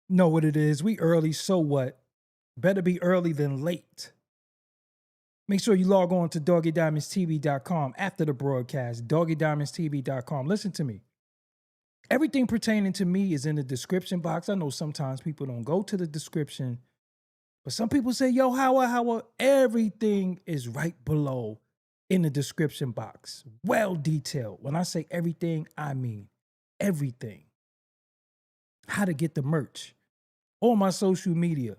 Know what it is. We early, so what? Better be early than late. Make sure you log on to doggiediamondstv.com after the broadcast, doggiediamondstv.com. Listen to me. Everything pertaining to me is in the description box. I know sometimes people don't go to the description, but some people say, yo, Howard, everything is right below in the description box. Well detailed. When I say everything, I mean everything. How to get the merch, all my social media,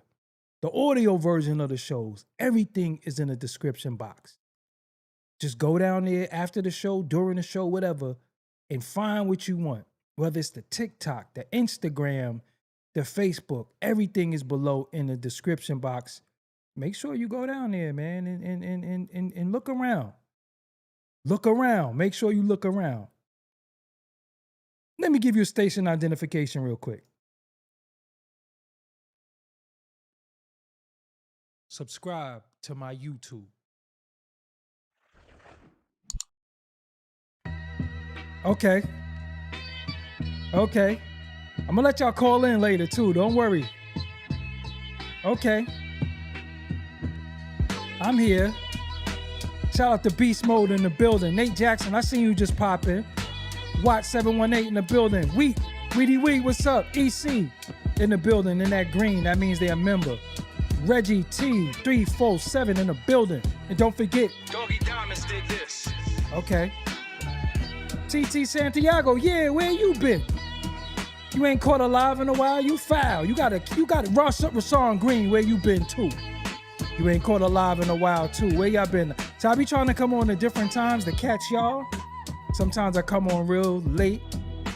the audio version of the shows, everything is in the description box. Just go down there after the show, during the show, whatever, and find what you want. Whether it's the TikTok, the Instagram, the Facebook, everything is below in the description box. Make sure you go down there, man, and look around. Look around. Make sure you look around. Let me give you a station identification real quick. Subscribe to my YouTube. Okay. I'm gonna let y'all call in later too. Don't worry. Okay. I'm here. Shout out to Beast Mode in the building. Nate Jackson, I seen you just pop in. Watt 718 in the building. Weedy, what's up? EC in the building in that green. That means they're a member. Reggie T347 in the building. And don't forget, Doggie Diamonds did this. Okay. TT Santiago, yeah, where you been? You ain't caught alive in a while. You foul. You got Rashawn Green. Where you been too? You ain't caught alive in a while too. Where y'all been? So I be trying to come on at different times to catch y'all. Sometimes I come on real late.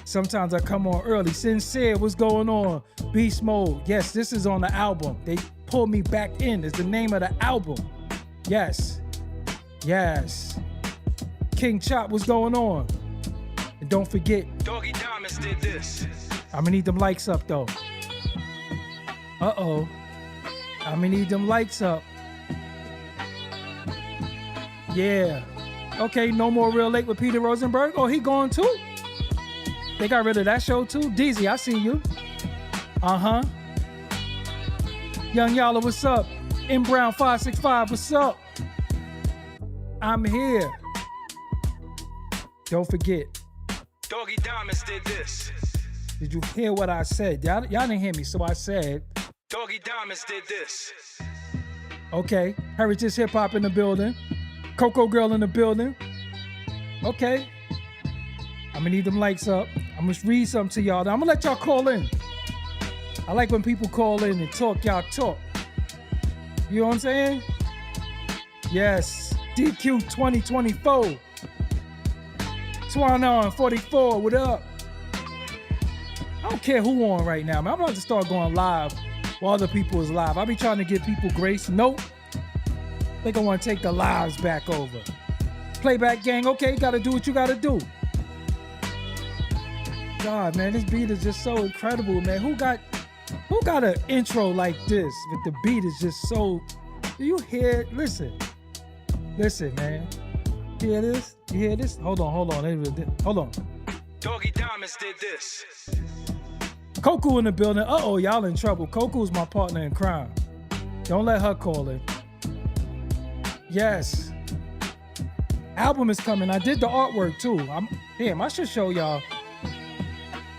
Sometimes I come on early. Sincere, what's going on? Beast Mode. Yes, this is on the album. They pulled me back in. It's the name of the album. Yes. King Chop, what's going on? And don't forget, Doggie Diamonds did this. I'm gonna need them likes up though. I'm gonna need them likes up. Yeah. Okay, no more Real Late with Peter Rosenberg. Oh, he gone too? They got rid of that show too? Deezy, I see you. Young Yala, what's up? M Brown 565, what's up? I'm here. Don't forget. Doggie Diamonds did this. Did you hear what I said? Y'all didn't hear me, so I said. Doggie Diamonds did this. Okay, Heritage Hip Hop in the building. Coco Girl in the building. Okay. I'm gonna need them likes up. I'm gonna read something to y'all. I'm gonna let y'all call in. I like when people call in and talk, y'all talk. You know what I'm saying? Yes. DQ 2024. Swan on 44, what up? I don't care who on right now, man. I'm about to start going live while other people is live. I be trying to give people grace. Nope. They gonna want to take the lives back over. Playback gang, okay, you gotta do what you gotta do. God, man, this beat is just so incredible, man. Who got an intro like this? But the beat is just so. Do you hear it? Listen, man. You hear this? You hear this? Hold on. Hold on. Doggie Diamonds did this. Coco in the building. Uh-oh, y'all in trouble. Coco's my partner in crime. Don't let her call in. Yes. Album is coming. I did the artwork too. I should show y'all.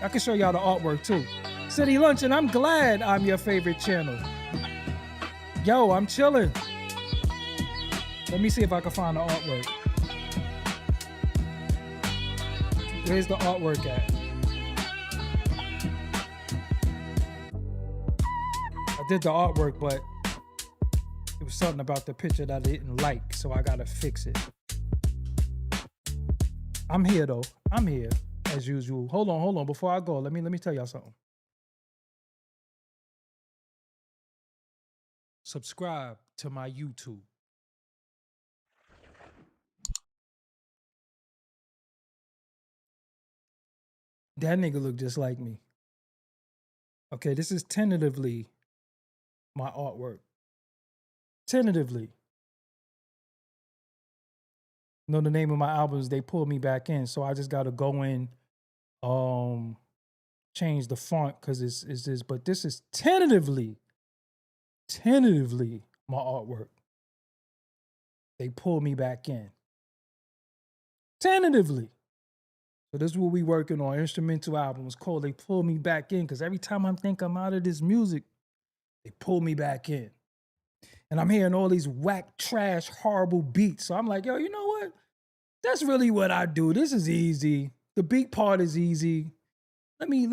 I can show y'all the artwork too. City Luncheon, I'm glad I'm your favorite channel. Yo, I'm chilling. Let me see if I can find the artwork. Where's the artwork at? I did the artwork, but it was something about the picture that I didn't like, so I gotta fix it. I'm here though. I'm here as usual. Hold on. Before I go, let me tell y'all something. Subscribe to my YouTube. That nigga look just like me. Okay, this is tentatively my artwork. Tentatively. You know the name of my albums, they pulled me back in, so I just gotta go in change the font because it's this, but this is tentatively my artwork. They pull me back in. Tentatively. So this is what we working on. Instrumental album. It's called They Pull Me Back In, because every time I think I'm out of this music, they pull me back in. And I'm hearing all these whack, trash, horrible beats. So I'm like, yo, you know what? That's really what I do. This is easy. The beat part is easy. Let me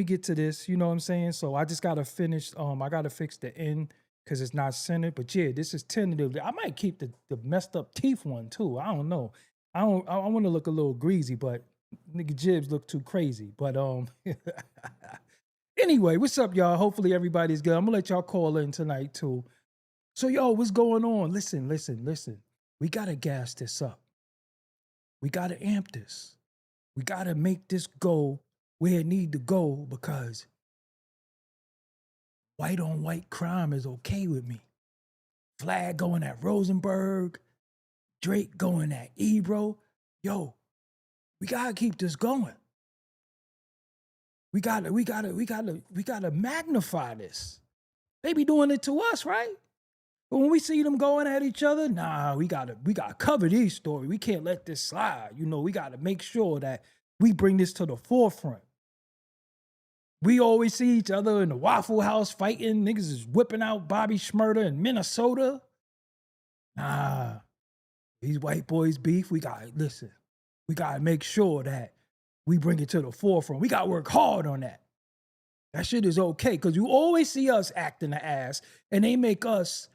get to this. You know what I'm saying? So I just gotta finish. I gotta fix the end because it's not centered. But yeah, this is tentatively. I might keep the messed up teeth one too. I don't know. I want to look a little greasy, but nigga jibs look too crazy. But anyway, what's up, y'all? Hopefully everybody's good. I'm gonna let y'all call in tonight too. So yo, what's going on? Listen. We gotta gas this up. We gotta amp this. We gotta make this go where it need to go, because white on white crime is okay with me. Flag going at Rosenberg, Drake going at Ebro. Yo, we gotta keep this going. We gotta magnify this. They be doing it to us, right? But when we see them going at each other, nah, we gotta cover these stories. We can't let this slide. You know, we gotta make sure that we bring this to the forefront. We always see each other in the Waffle House fighting. Niggas is whipping out Bobby Shmurda in Minnesota. Nah, these white boys beef. We gotta make sure that we bring it to the forefront. We gotta work hard on that. That shit is okay, because you always see us acting the ass, and they make us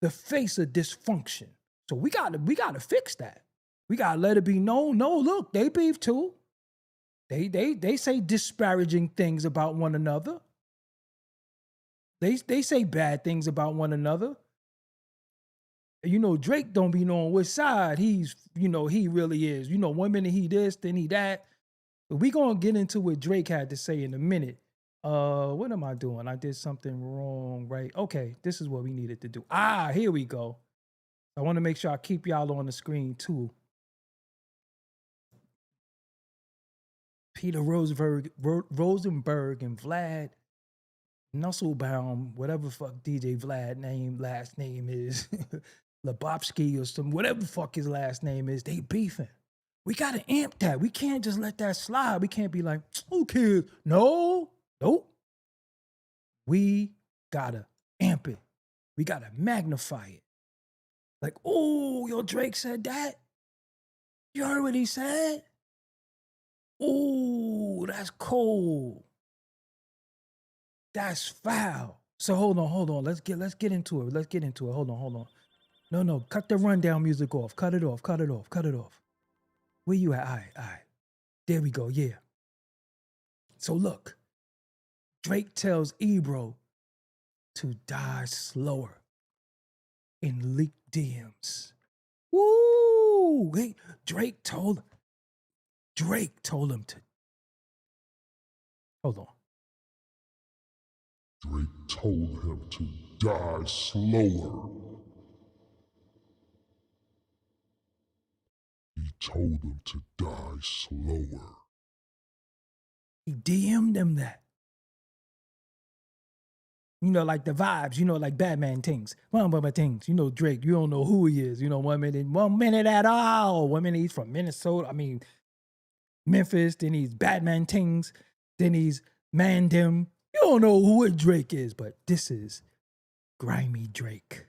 the face of dysfunction. So we gotta fix that. We gotta let it be known. No, look, they beef too. They say disparaging things about one another. They say bad things about one another. You know, Drake don't be knowing which side he really is. You know, one minute he this, then he that. But we gonna get into what Drake had to say in a minute. What am I doing? I did something wrong, right? Okay, this is what we needed to do. Here we go. I want to make sure I keep y'all on the screen too. Peter Rosenberg and Vlad Nusselbaum, whatever fuck DJ Vlad last name is, Lebowski or some, whatever the fuck his last name is, they beefing. We gotta amp that. We can't just let that slide. We can't be like, who cares? Nope. We gotta amp it. We gotta magnify it. Like, oh, yo, Drake said that? You heard what he said? Oh, that's cold. That's foul. So hold on. Let's get into it. Hold on. No. Cut the rundown music off. Cut it off. Where you at? All right. There we go. Yeah. So look, Drake tells Ebro to die slower in leaked DMs. Woo! Hey, Drake told him to. Hold on. Drake told him to die slower. He told him to die slower. He DM'd him that. You know, like the vibes, you know, like Batman things. Things. You know, Drake, you don't know who he is. You know, 1 minute at all. 1 minute he's from Minnesota. Memphis. Then he's Batman things. Then he's Mandim. You don't know who Drake is, but this is grimy Drake.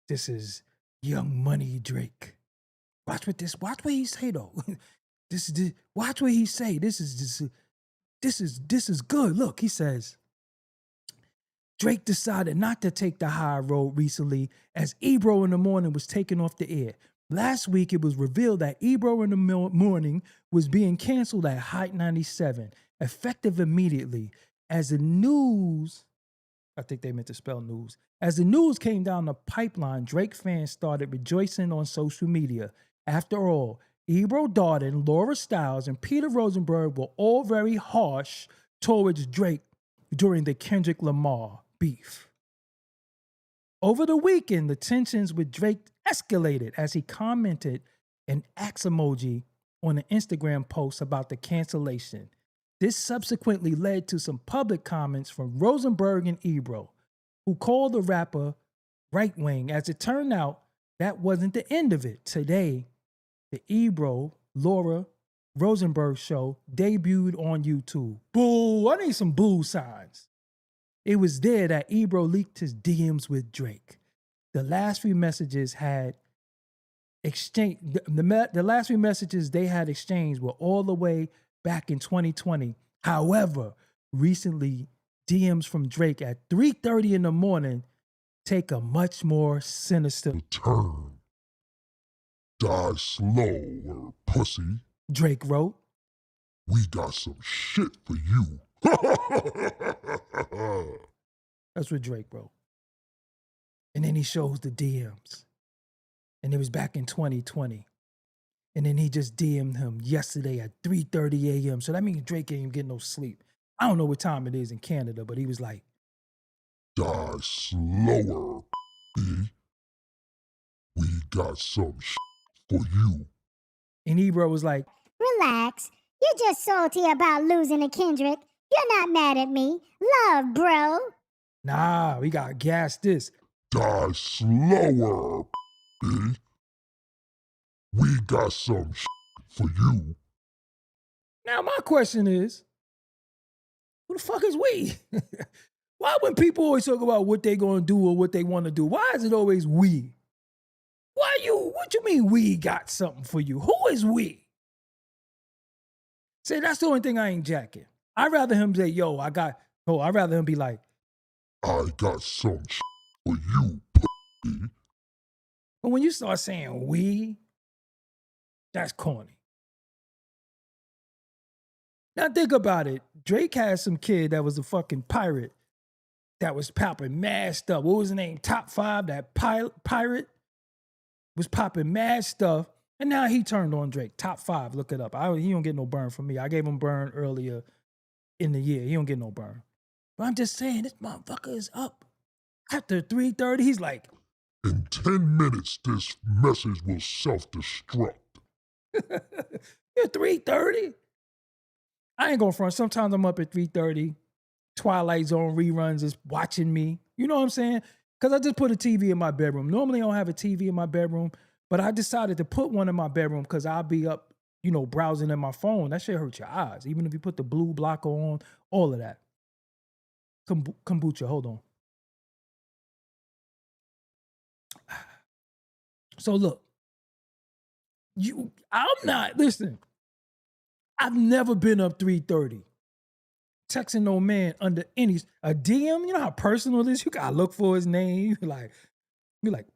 This is Young Money Drake. Watch what he say though. Watch what he say. This is good. Look, he says, Drake decided not to take the high road recently as Ebro in the Morning was taken off the air. Last week, it was revealed that Ebro in the Morning was being canceled at Hot 97, effective immediately. As the news, I think they meant to spell news. As the news came down the pipeline, Drake fans started rejoicing on social media. After all, Ebro Darden, Laura Stiles, and Peter Rosenberg were all very harsh towards Drake during the Kendrick Lamar beef. Over the weekend, the tensions with Drake escalated as he commented an axe emoji on an Instagram post about the cancellation. This subsequently led to some public comments from Rosenberg and Ebro, who called the rapper right wing. As it turned out, that wasn't the end of it. Today, the Ebro Laura Rosenberg show debuted on YouTube. Boo! I need some boo signs. It was there that Ebro leaked his DMs with Drake. The last few messages had exchanged. The last few messages they had exchanged were all the way back in 2020. However, recently DMs from Drake at 3:30 in the morning take a much more sinister Turn. Die slower, pussy. Drake wrote. We got some shit for you. That's what Drake wrote. And then he shows the DMs. And it was back in 2020. And then he just DM'd him yesterday at 3:30 a.m. So that means Drake ain't even getting no sleep. I don't know what time it is in Canada, but he was like, Die slower, pussy. We got some shit for you. and Ebro was like, Relax. You're just salty about losing to Kendrick. You're not mad at me. Love, bro. nah, we got gas this. Die slower, pussy. We got some shit for you. Now my question is, who the fuck is we? Why when people always talk about what they gonna do or what they want to do, why is it always we? What you mean we got something for you? Who is we? Say, that's the only thing I ain't jacking. I'd rather him say, I'd rather him be like, I got some shit for you, pussy. but when you start saying we, that's corny. Now think about it. Drake had some kid that was a fucking pirate that was popping mad stuff. What was his name? Top 5, that pirate was popping mad stuff. And now he turned on Drake. Top 5, look it up. He don't get no burn from me. I gave him burn earlier in the year. He don't get no burn. But I'm just saying, this motherfucker is up. After 3:30, he's like, In 10 minutes, this message will self-destruct. you're 3:30? I ain't gonna front. Sometimes I'm up at 3:30. Twilight Zone reruns is watching me. You know what I'm saying? Because I just put a TV in my bedroom. Normally I don't have a TV in my bedroom, but I decided to put one in my bedroom because I'll be up, browsing in my phone. That shit hurts your eyes. Even if you put the blue blocker on, all of that. Kombucha, hold on. So look, listen, I've never been up 3:30. Texting no man under a DM, you know how personal it is? You gotta look for his name. You're like,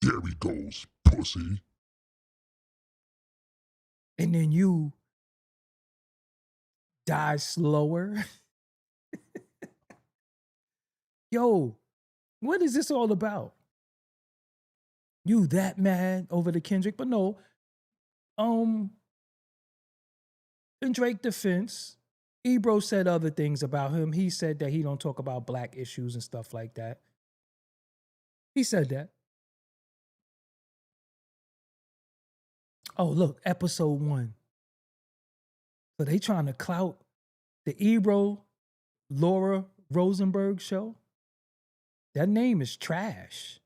There he goes, pussy. and then you die slower. Yo, what is this all about? You that mad over the Kendrick? But no, in Drake's defense, Ebro said other things about him. He said that he don't talk about black issues and stuff like that. He said that. Oh, look, episode 1. So they trying to clout the Ebro Laura Rosenberg show. That name is trash.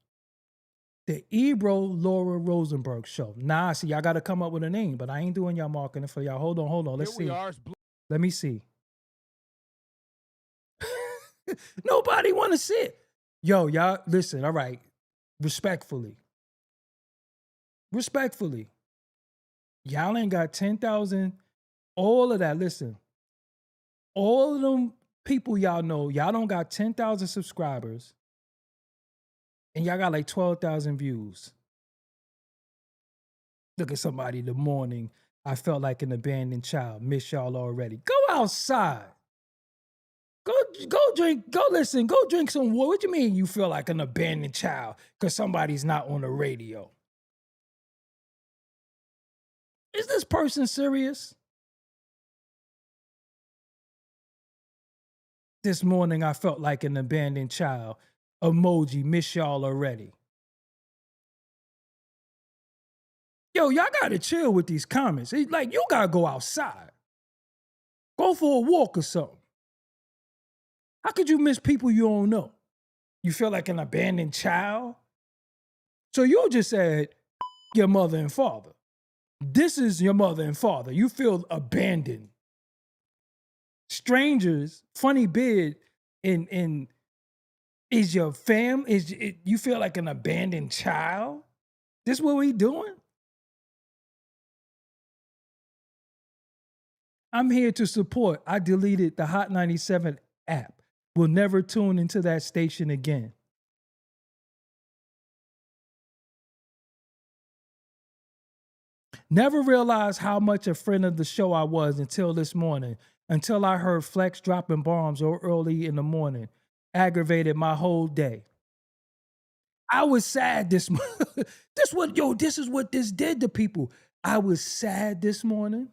The Ebro Laura Rosenberg show. Nah, see, y'all got to come up with a name, but I ain't doing y'all marketing for y'all. Hold on. Let's see. Let me see. Nobody want to sit. Yo, y'all, listen, all right. Respectfully. Y'all ain't got 10,000. All of that, listen. All of them people y'all know, y'all don't got 10,000 subscribers. And y'all got like 12,000 views. Look at somebody in the morning. I felt like an abandoned child. Miss y'all already. Go outside. Go listen, go drink some water. What you mean you feel like an abandoned child because somebody's not on the radio? Is this person serious? This morning I felt like an abandoned child. Emoji, miss y'all already. Yo, y'all gotta chill with these comments. Like, you gotta go outside. Go for a walk or something. How could you miss people you don't know? You feel like an abandoned child? So you just said your mother and father. This is your mother and father. You feel abandoned. Strangers, funny bid, in is your fam? You feel like an abandoned child? This what we doing? I'm here to support. I deleted the Hot 97 app. Will never tune into that station again. Never realized how much a friend of the show I was until this morning, until I heard Flex dropping bombs early in the morning. Aggravated my whole day. I was sad this morning. This is what this did to people. I was sad this morning.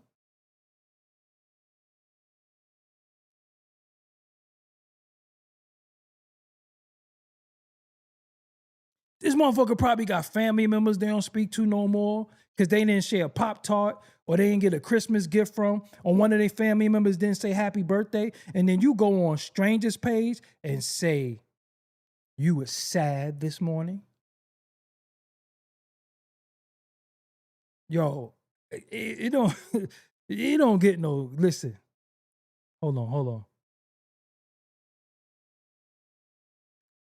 This motherfucker probably got family members they don't speak to no more because they didn't share a Pop-Tart or they didn't get a Christmas gift from, or one of their family members didn't say happy birthday. And then you go on strangers page and say, you were sad this morning? Yo, it don't, it don't get no, listen. Hold on.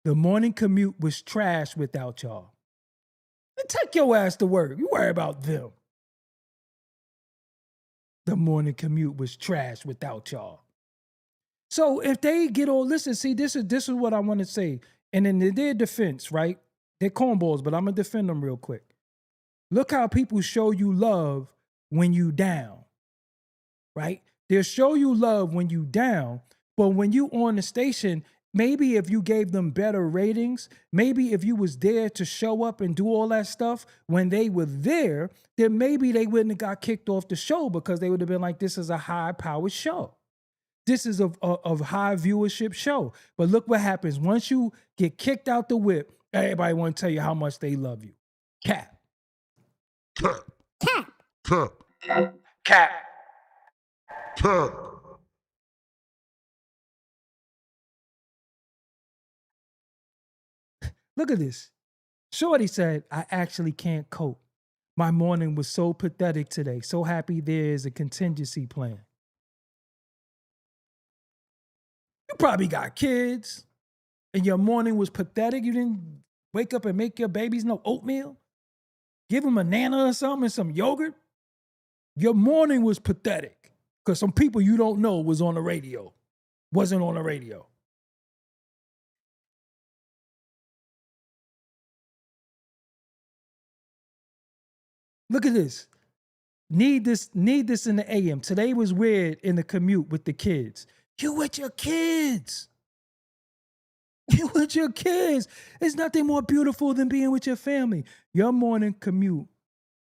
The morning commute was trash without y'all. Then take your ass to work. You worry about them. The morning commute was trash without y'all. So if they get all, listen, see, this is what I want to say. And in their defense, right? They're cornballs, but I'm gonna defend them real quick. Look how people show you love when you down, right? They'll show you love when you down, but when you on the station, maybe if you gave them better ratings, maybe if you was there to show up and do all that stuff when they were there, then maybe they wouldn't have got kicked off the show because they would have been like, this is a high-powered show. This is a high viewership show. But look what happens. Once you get kicked out the whip, everybody want to tell you how much they love you. Cap. Cap. Cap. Cap. Cap. Cap. Look at this. Shorty said, I actually can't cope. My morning was so pathetic today. So happy there is a contingency plan. You probably got kids and your morning was pathetic. You didn't wake up and make your babies no oatmeal? Give them a nana or something and some yogurt? Your morning was pathetic because some people you don't know wasn't on the radio. Look at this. Need this in the AM. Today was weird in the commute with the kids. You with your kids. You with your kids. There's nothing more beautiful than being with your family. Your morning commute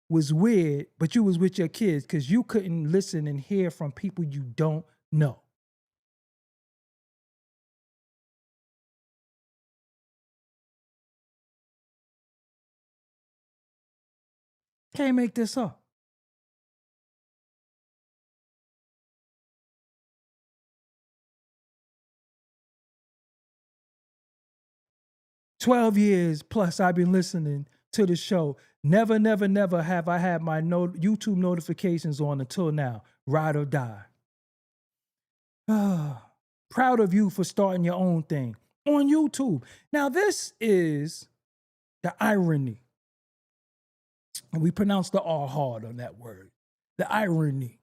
was weird, but you was with your kids because you couldn't listen and hear from people you don't know. Can't make this up. "12 years plus I've been listening to the show. Never have I had my YouTube notifications on until now. Ride or die." Proud of you for starting your own thing on YouTube. Now, this is the irony. And we pronounce the R hard on that word. The irony.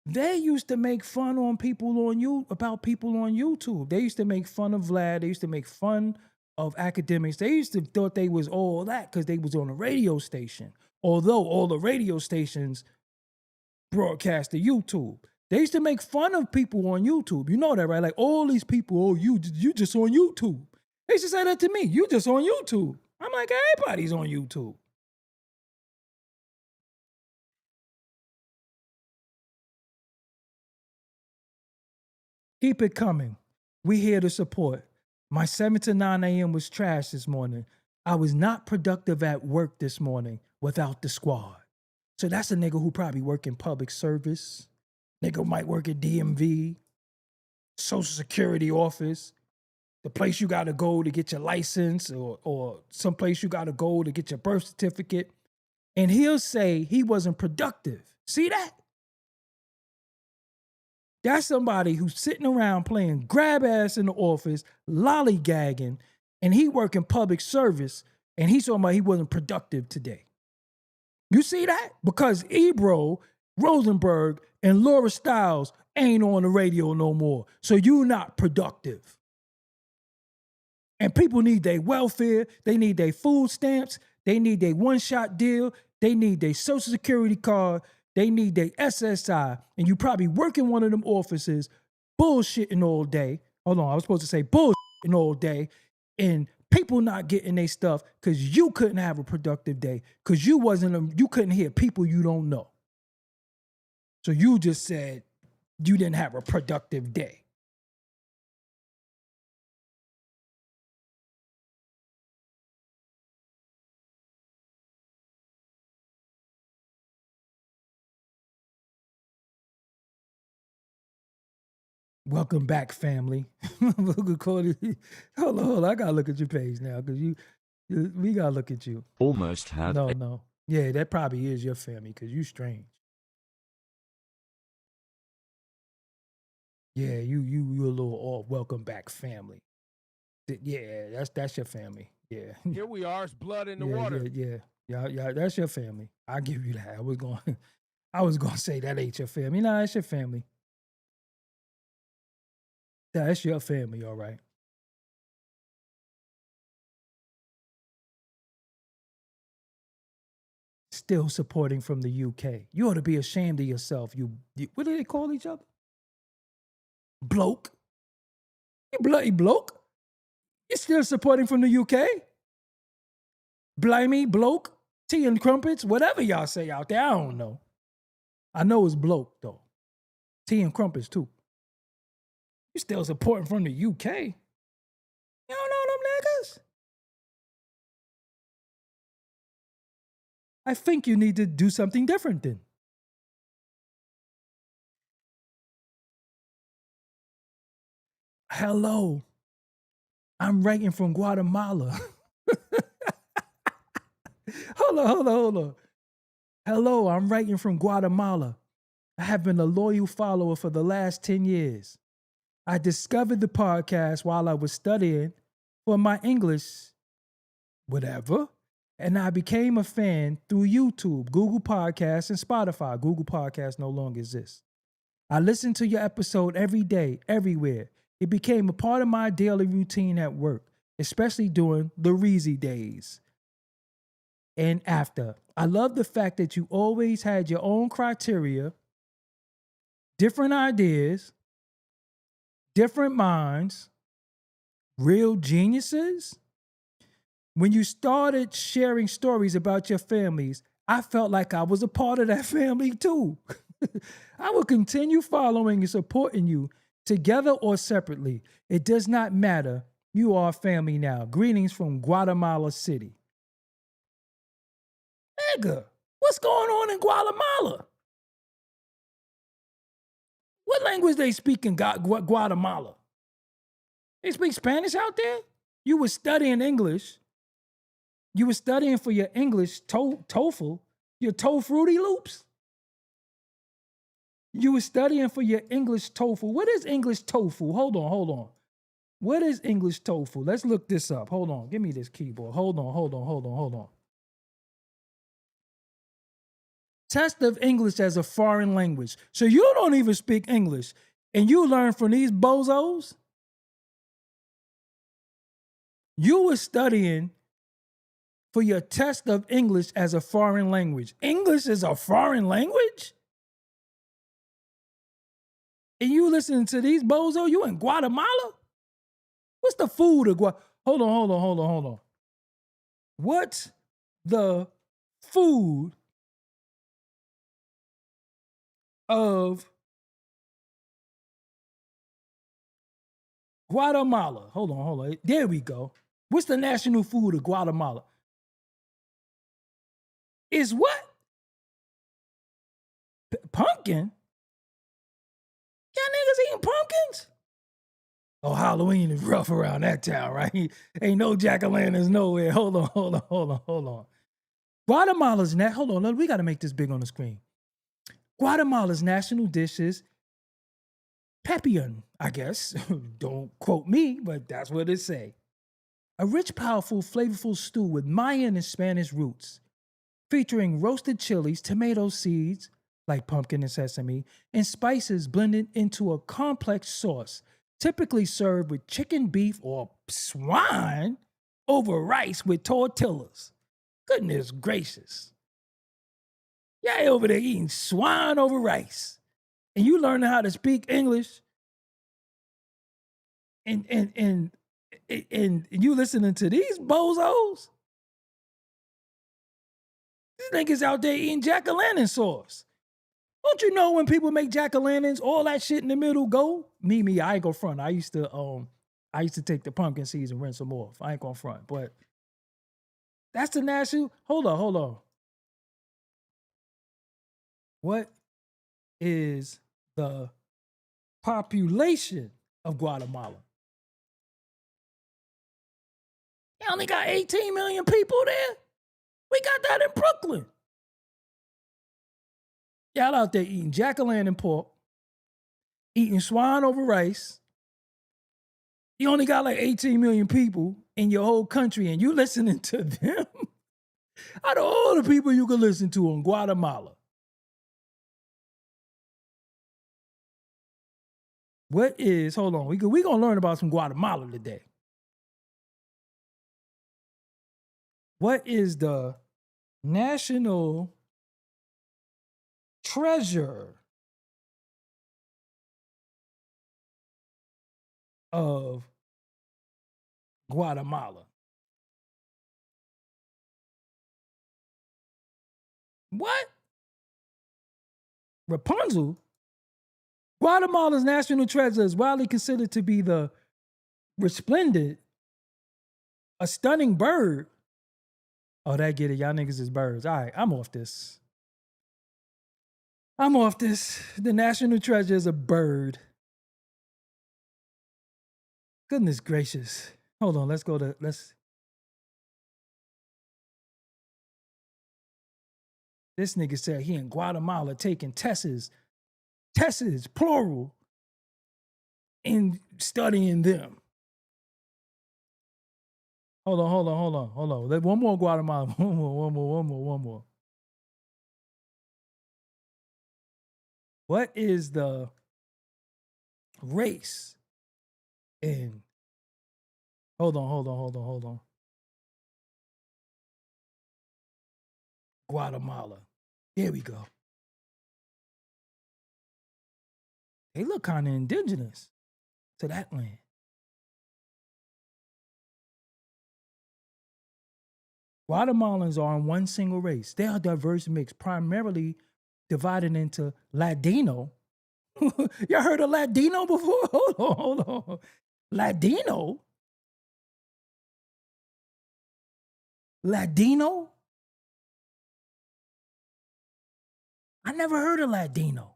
They used to make fun on people on about people on YouTube. They used to make fun of Vlad. They used to make fun of academics. They used to thought they was all that because they was on a radio station. Although all the radio stations broadcast to YouTube. They used to make fun of people on YouTube. You know that, right? Like all these people, oh, you just on YouTube. They used to say that to me. You just on YouTube. I'm like, everybody's on YouTube. Keep it coming. We here to support. My 7 to 9 a.m. was trash this morning. I was not productive at work this morning. without the squad. So that's a nigga who probably work in public service. Nigga might work at DMV, Social Security office, the place you gotta go to get your license or someplace you gotta go to get your birth certificate. And he'll say he wasn't productive. See that? That's somebody who's sitting around playing grab ass in the office, lollygagging, and he working public service, and he's talking about he wasn't productive today. You see that? Because Ebro, Rosenberg, and Laura Stiles ain't on the radio no more. So you're not productive. And people need their welfare, they need their food stamps, they need their one-shot deal, they need their Social Security card, they need their SSI, and you probably work in one of them offices, bullshitting all day. Hold on, I was supposed to say bullshitting all day, and people not getting their stuff because you couldn't have a productive day, because you couldn't hear people you don't know. So you just said you didn't have a productive day. Welcome back, family. Hold on. I gotta look at your page now because we gotta look at you. Almost had No. Yeah, that probably is your family because you strange. Yeah, you a little off. Welcome back, family. Yeah, that's your family. Yeah. Here we are. It's blood in the yeah, water. Yeah, that's your family. I'll give you that. I was gonna say that ain't your family. Nah, it's your family. That's your family, all right. Still supporting from the UK. You ought to be ashamed of yourself. You what do they call each other? Bloke. You bloody bloke. You're still supporting from the UK? Blimey, bloke, tea and crumpets, whatever y'all say out there. I don't know. I know it's bloke, though. Tea and crumpets, too. You still supporting from the UK? You don't know them niggas? I think you need to do something different then. Hello. I'm writing from Guatemala. Hold on. Hello, I'm writing from Guatemala. I have been a loyal follower for the last 10 years. I discovered the podcast while I was studying for my English, whatever, and I became a fan through YouTube, Google Podcasts, and Spotify. Google Podcasts no longer exists. I listen to your episode every day, everywhere. It became a part of my daily routine at work, especially during the Reezy days and after. I love the fact that you always had your own criteria, different ideas, different minds, real geniuses. When you started sharing stories about your families, I felt like I was a part of that family too. I will continue following and supporting you together or separately. It does not matter. You are family now. Greetings from Guatemala City. Nigga, what's going on in Guatemala? What language they speak in Guatemala? They speak Spanish out there? You were studying English. You were studying for your English TOEFL, your Fruity Loops. You were studying for your English TOEFL. What is English TOEFL? Hold on. What is English TOEFL? Let's look this up. Hold on. Give me this keyboard. Hold on. Test of English as a foreign language. So you don't even speak English, and you learn from these bozos? You were studying for your test of English as a foreign language. English is a foreign language? And you listening to these bozos? You in Guatemala? What's the food of Guatemala? Hold on. What's the food of Guatemala? Hold on. There we go. What's the national food of Guatemala? is what? Pumpkin? Y'all niggas eating pumpkins? Oh, Halloween is rough around that town, right? Ain't no jack-o'-lanterns nowhere. Hold on. Guatemala's hold on, we got to make this big on the screen. Guatemala's national dish is pepian, I guess. Don't quote me, but that's what it say. A rich, powerful, flavorful stew with Mayan and Spanish roots, featuring roasted chilies, tomato seeds, like pumpkin and sesame, and spices blended into a complex sauce, typically served with chicken, beef, or swine over rice with tortillas. Goodness gracious. Y'all over there eating swine over rice. And you learning how to speak English. And you listening to these bozos? These niggas out there eating jack-o'-lantern sauce. Don't you know when people make jack-o'-lanterns, all that shit in the middle go? Me, I ain't gonna front. I used to take the pumpkin seeds and rinse them off. I ain't gonna front, but that's the national. Hold on. What is the population of Guatemala? You only got 18 million people there? We got that in Brooklyn. Y'all out there eating jack-o'-lantern pork, eating swine over rice. You only got like 18 million people in your whole country, and you listening to them? Out of all the people you can listen to in Guatemala, hold on, we gonna learn about some Guatemala today. What is the national treasure of Guatemala? What? Rapunzel? Guatemala's national treasure is widely considered to be the resplendent, a stunning bird. Oh, that get it. Y'all niggas is birds. All right, I'm off this. The national treasure is a bird. Goodness gracious. Hold on, let's. This nigga said he in Guatemala taking tests, plural, and studying them. Hold on. One more Guatemala. One more. What is the race in? Hold on. Guatemala. There we go. They look kind of indigenous to that land. Guatemalans are in one single race. They are a diverse mix, primarily divided into Ladino. Y'all heard of Ladino before? Hold on. Ladino? I never heard of Ladino.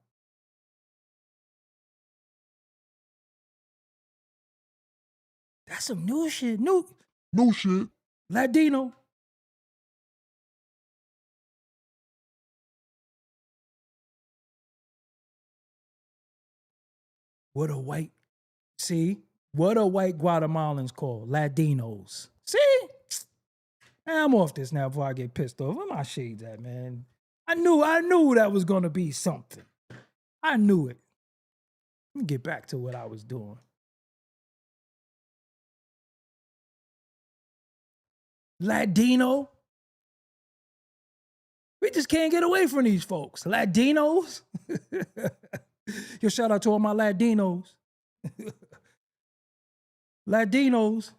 That's some new shit. New shit. Ladino. What a white Guatemalans call Ladinos. See? I'm off this now before I get pissed off. Where my shades at, man? I knew that was gonna be something. I knew it. Let me get back to what I was doing. Ladino? We just can't get away from these folks. Ladinos? Yo, shout out to all my Ladinos. Ladinos.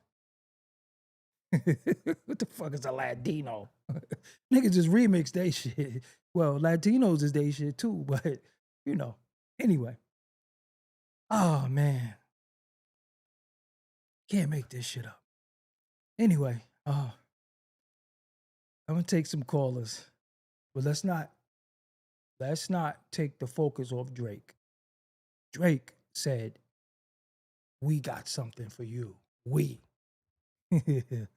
What the fuck is a Ladino? Niggas just remix they shit. Well, Latinos is they shit too, but you know. Anyway. Oh man. Can't make this shit up. Anyway, I'm gonna take some callers. But let's not take the focus off Drake. Drake said, "We got something for you." We. That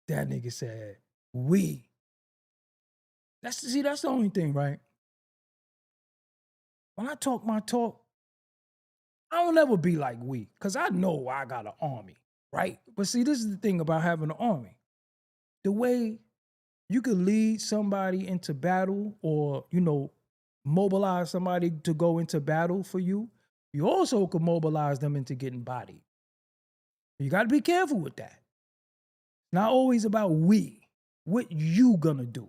nigga said, "We." That's the only thing, right? When I talk my talk, I don't ever be like we, because I know I got an army, right? But see, this is the thing about having an army. The way you could lead somebody into battle or, mobilize somebody to go into battle for you, you also could mobilize them into getting bodied. You got to be careful with that. Not always about we, what you gonna do.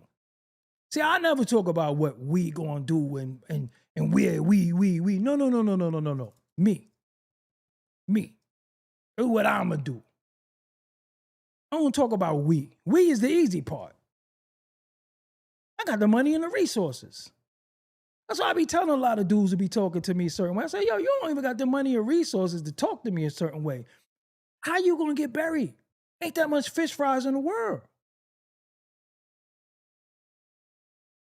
See, I never talk about what we gonna do and where we. No. Me. That's what I'ma do. I don't talk about we. We is the easy part. I got the money and the resources. That's why I be telling a lot of dudes to be talking to me a certain way. I say, yo, you don't even got the money or resources to talk to me a certain way. How you gonna get buried? Ain't that much fish fries in the world.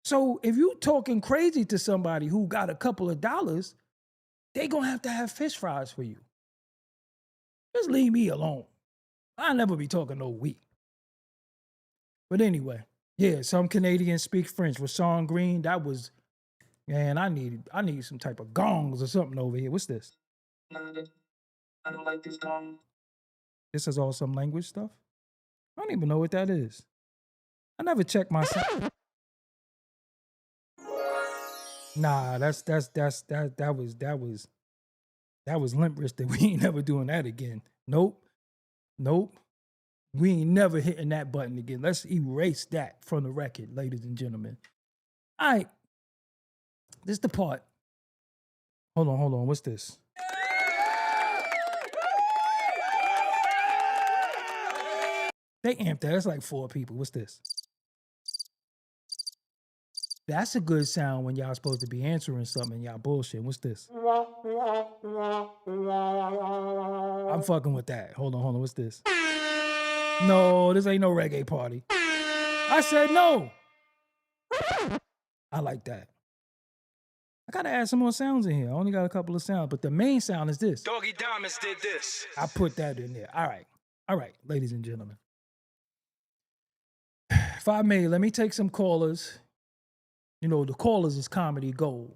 So if you talking crazy to somebody who got a couple of dollars, they gonna have fish fries for you. Just leave me alone. I'll never be talking no we. But anyway, yeah, some Canadians speak French. With Sean Green, that was, man, I need some type of gongs or something over here. What's this? I don't like this gong. This is all some language stuff? I don't even know what that is. I never checked my sound. Nah, that was limp wristed. We ain't never doing that again. Nope. We ain't never hitting that button again. Let's erase that from the record, ladies and gentlemen. All right. This is the part. Hold on. What's this? They amped that. That's like 4 people. What's this? That's a good sound when y'all supposed to be answering something and y'all bullshit. What's this? I'm fucking with that. Hold on. What's this? No, this ain't no reggae party. I said no. I like that. I gotta add some more sounds in here. I only got a couple of sounds, but the main sound is this. Doggie Diamonds did this. I put that in there. All right, ladies and gentlemen. If I may, let me take some callers. The callers is comedy gold.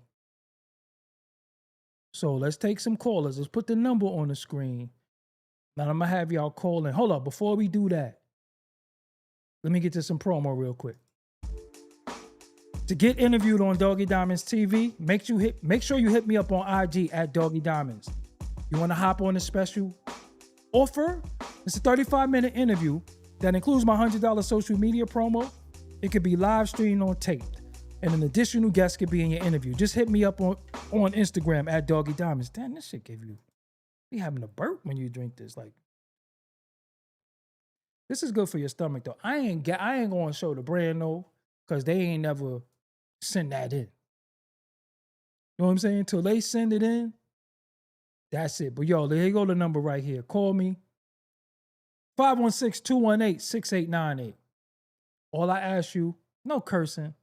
So let's take some callers. Let's put the number on the screen. Now I'm gonna have y'all call in. Hold up, before we do that, let me get to some promo real quick. To get interviewed on Doggie Diamonds TV, make sure you hit me up on IG at Doggie Diamonds. You want to hop on a special offer? It's a 35-minute interview that includes my $100 social media promo. It could be live streamed on tape, and an additional guest could be in your interview. Just hit me up on Instagram at Doggie Diamonds. Damn, this shit give you having a burp when you drink this. Like, this is good for your stomach though. I ain't going to show the brand though, because they ain't never send that in. You know what I'm saying? Till they send it in, that's it. But yo, there you go, the number right here. Call me. 516-218-6898. All I ask you, no cursing.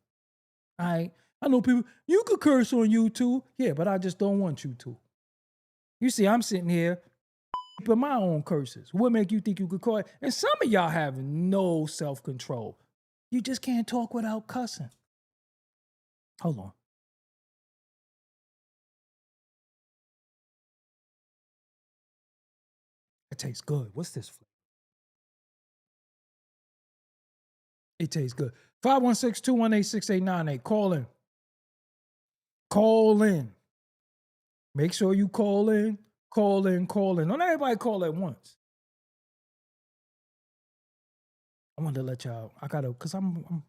I know people, you could curse on YouTube. Yeah, but I just don't want you to. You see, I'm sitting here with my own curses. What make you think you could call it? And some of y'all have no self-control. You just can't talk without cussing. Hold on. It tastes good. What's this flavor? It tastes good. 516-218-6898. Call in. Call in. Make sure you call in. Call in. Don't everybody call at once. I wanted to let y'all, because I'm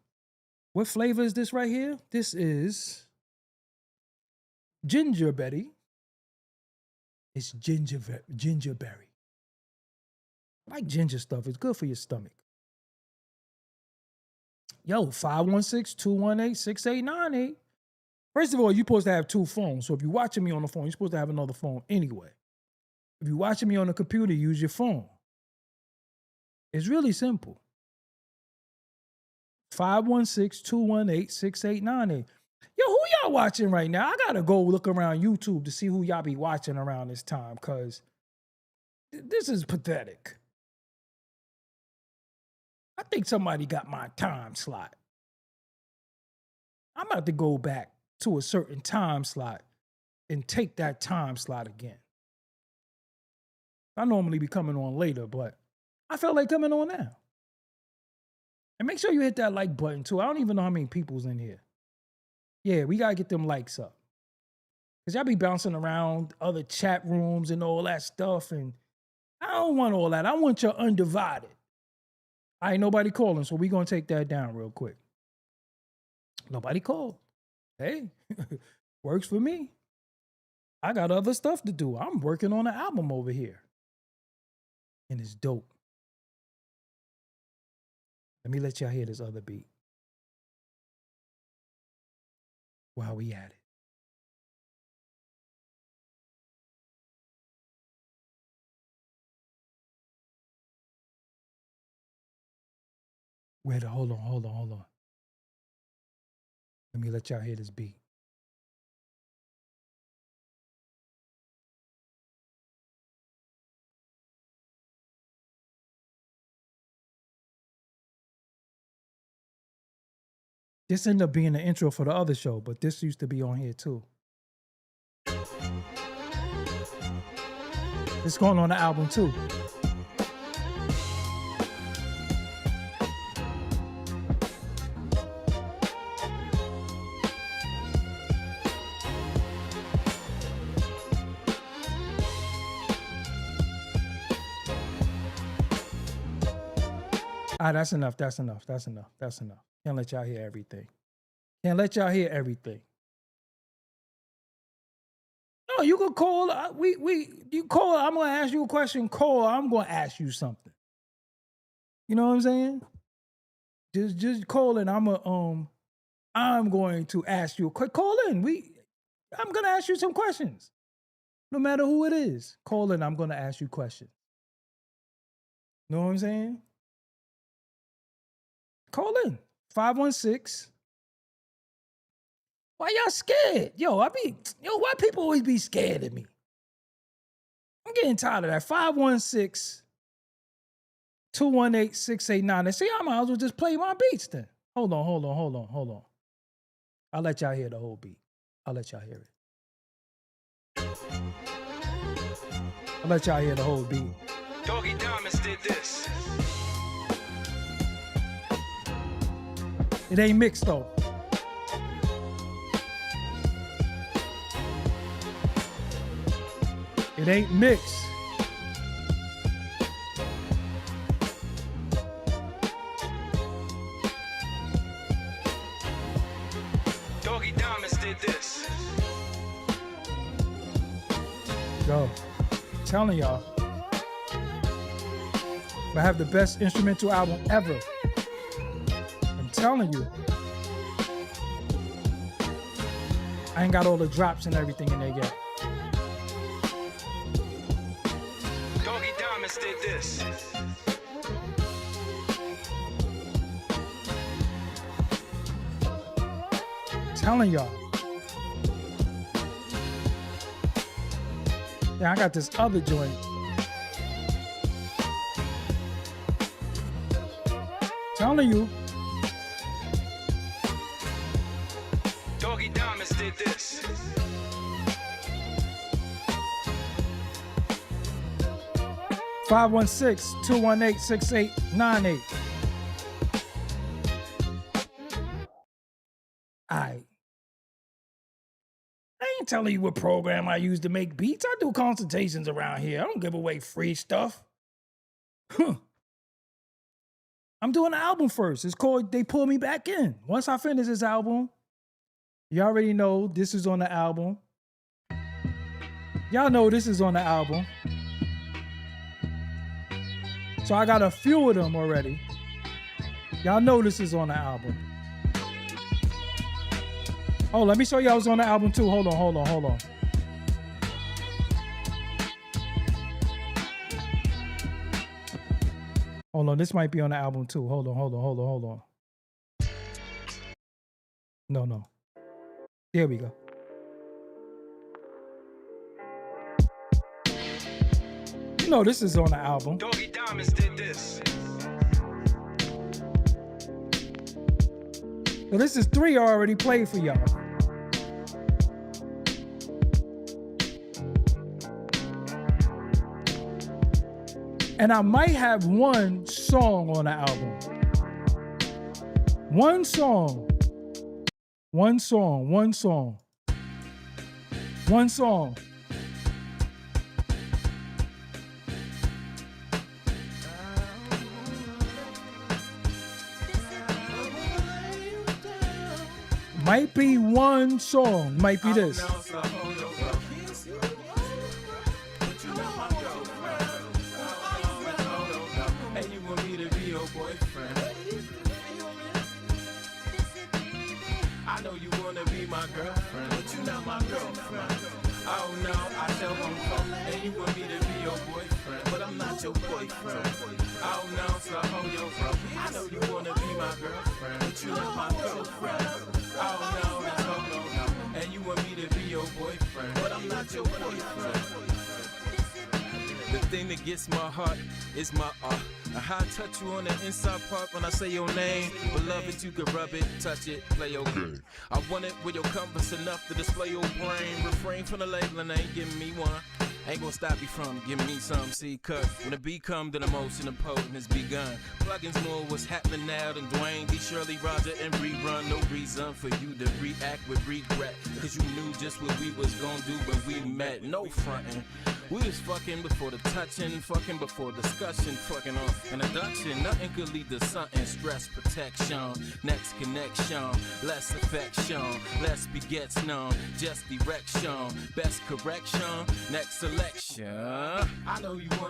what flavor is this right here? This is gingerberry. It's gingerberry. I like ginger stuff. It's good for your stomach. Yo, 516-218-6898. First of all, you're supposed to have 2 phones. So if you're watching me on the phone, you're supposed to have another phone anyway. If you're watching me on the computer, use your phone. It's really simple. 516-218-6898. Yo, who y'all watching right now? I gotta go look around YouTube to see who y'all be watching around this time, because this is pathetic. I think somebody got my time slot. I'm about to go back to a certain time slot and take that time slot again. I normally be coming on later, but I felt like coming on now. And make sure you hit that like button too. I don't even know how many people's in here. Yeah, we gotta get them likes up. Cause y'all be bouncing around other chat rooms and all that stuff, and I don't want all that. I want your undivided. Ain't nobody calling, so we gonna take that down real quick. Nobody called. Hey, works for me. I got other stuff to do. I'm working on an album over here. And it's dope. Let me let y'all hear this other beat while we at it. Wait, hold on. Let me let y'all hear this beat. This ended up being the intro for the other show, but this used to be on here too. It's going on the album too. That's enough. Can't let y'all hear everything. No, you can call. You call. I'm gonna ask you a question. Call. I'm gonna ask you something. You know what I'm saying? Just call in. I'm going to ask you a quick call in. I'm gonna ask you some questions. No matter who it is, call in. I'm gonna ask you questions. Know what I'm saying? Call in. 516. Why y'all scared? Why people always be scared of me? I'm getting tired of that. 516-218-6898. See, I might as well just play my beats then. Hold on. I'll let y'all hear the whole beat. I'll let y'all hear it. I'll let y'all hear the whole beat. Doggie Diamonds did this. It ain't mixed though. It ain't mixed. Doggie Diamonds did this. Yo, I'm telling y'all, I have the best instrumental album ever. I'm telling you. I ain't got all the drops and everything in there yet. Doggie Diamonds did this. Telling y'all. Yeah, I got this other joint. Telling you. Doggie Diamonds did this. Five 516-218-6898. I ain't telling you what program I use to make beats. I do consultations around here. I don't give away free stuff. I'm doing an album first. It's called They Pull Me Back In. Once I finish this album, you already know this is on the album. Y'all know this is on the album. So I got a few of them already. Y'all know this is on the album. Oh, let me show y'all what's on the album too. Hold on. Hold on, this might be on the album too. Hold on. No. There we go. You know this is on the album. Doggie Diamonds did this. So this is 3 I already played for y'all. And I might have one song on the album. One song. Might be one song. Might be this. I know you wanna be my girlfriend, but you not my girlfriend. Oh no, I tell you, and you want me to be your boyfriend, but I'm not your boyfriend. Oh no, so hold your bro. I know you wanna be my girlfriend, but you not my girlfriend. Oh no, that's no, and you want me to be your boyfriend, but I'm not your boyfriend. The thing that gets my heart is my art. How I touch you on the inside part when I say your name. Beloved, you can rub it, touch it, play your game. I want it with your compass enough to display your brain. Refrain from the labeling, ain't giving me one. Ain't gonna stop you from giving me some. See, cause when the beat come, then emotion and potent has begun. Plugins more what's happening now than Dwayne, D. Shirley, Roger, and rerun. No reason for you to react with regret, cause you knew just what we was gonna do when we met. No frontin'. We was fucking before the touching, fucking before discussion, fucking on an abduction. Nothing could lead to something. Stress protection, next connection, less affection, less begets none, just direction, best correction, next selection. I know you wanna